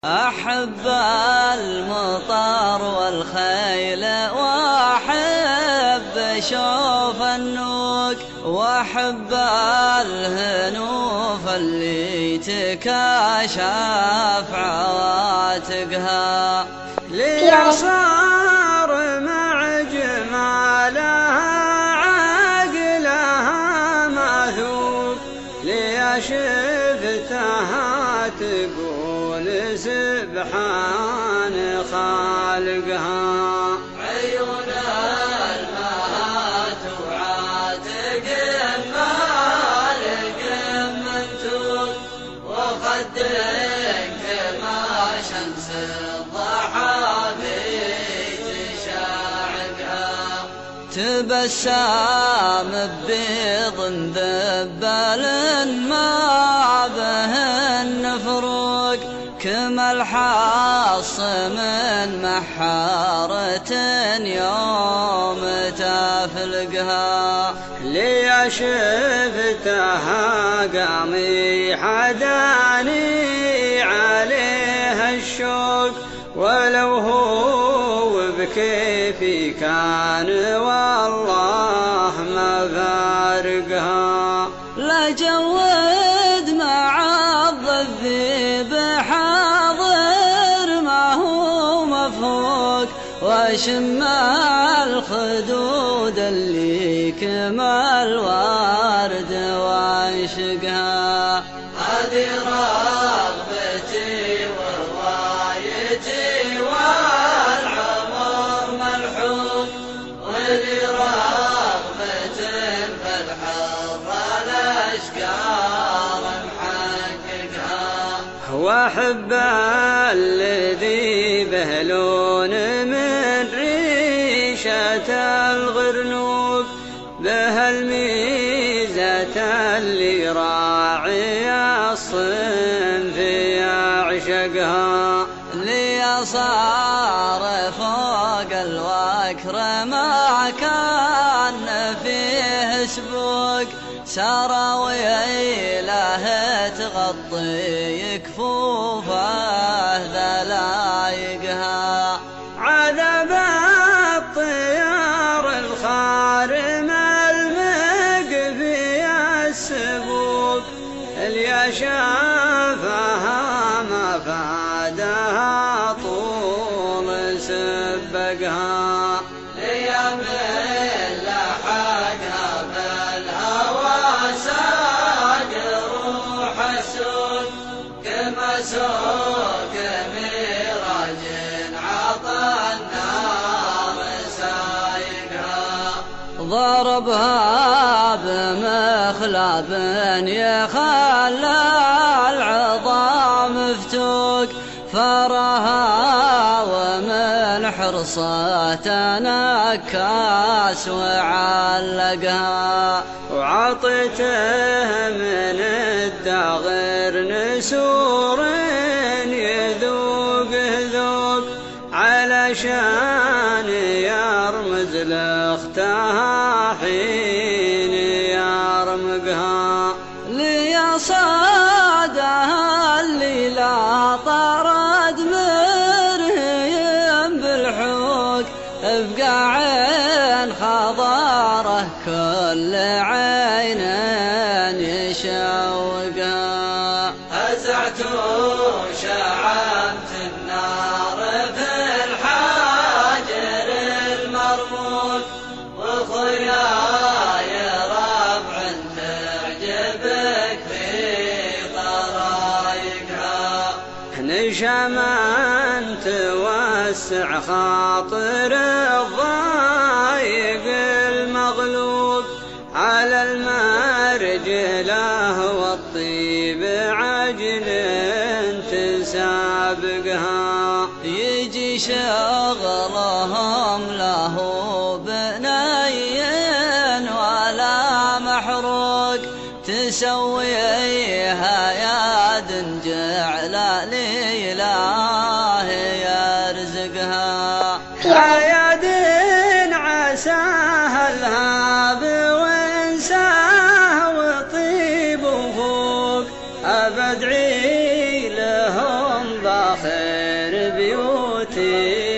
أحب المطر والخيل وأحب أشوف النوق وأحب الهنوف اللي تكاشف عواتقها لي صار مع جمالها عقلها ماثوق لي شفتها تقول سبحان خالقها عيون المهات وعاتق مالك منتوق وخدك ما شمس الضحى بتشاعقها تبسام ببيض ذبل ما به النفروق كما الحاص من محارة يوم تفلقها لي شفتها قامي حداني عليها الشوق ولو هو بكيفي كان والله ما فارقها لا جود مع الضبيب حاضر ما هو مفوق واشم الخدود اللي كما الورد وانشقها هذه رغبتي وروايتي والعمر ملحوق ولي رغبة فالحظ الأشقار محققها واحب الذي بهلون من ريشة الغرنوق به الميزة اللي راعي الصنف يعشقها لي صار فوق الوكر ما كان فيه سبوق سراويله تغطي كفوفه ذلايقها عذب الطيار الخارم المقفي السبوق اللي شافها ما فادها طول سبقها ليمل لحقها بالهوى ساق روح السوق كما سوق ميراج عطى النار سايقها ضربها بمخلب يخلى العظام فتوق فرها ومن حرصه تنكاس وعلقها وعطته من الدغر نسور يذوق ذوق علشان يرمز لاختها حين يرمقها لي صادها اللي لا طرد مرهيم بالحوق ابقى عين خضاره كل عين يشوقها هزعت وشعبت النار في الحاجر المرموق وخياي ربع تعجبك في طرايقها نشما توسع خاطر الضايق المغلوب على المرجله والطيب عجل تسابقها يجي شغلهم له بنين ولا محروق تسويها يد جعل لإله يرزقها يد عساها الهاب وانساه وطيب فوق أبدعي لهم خير بيوتي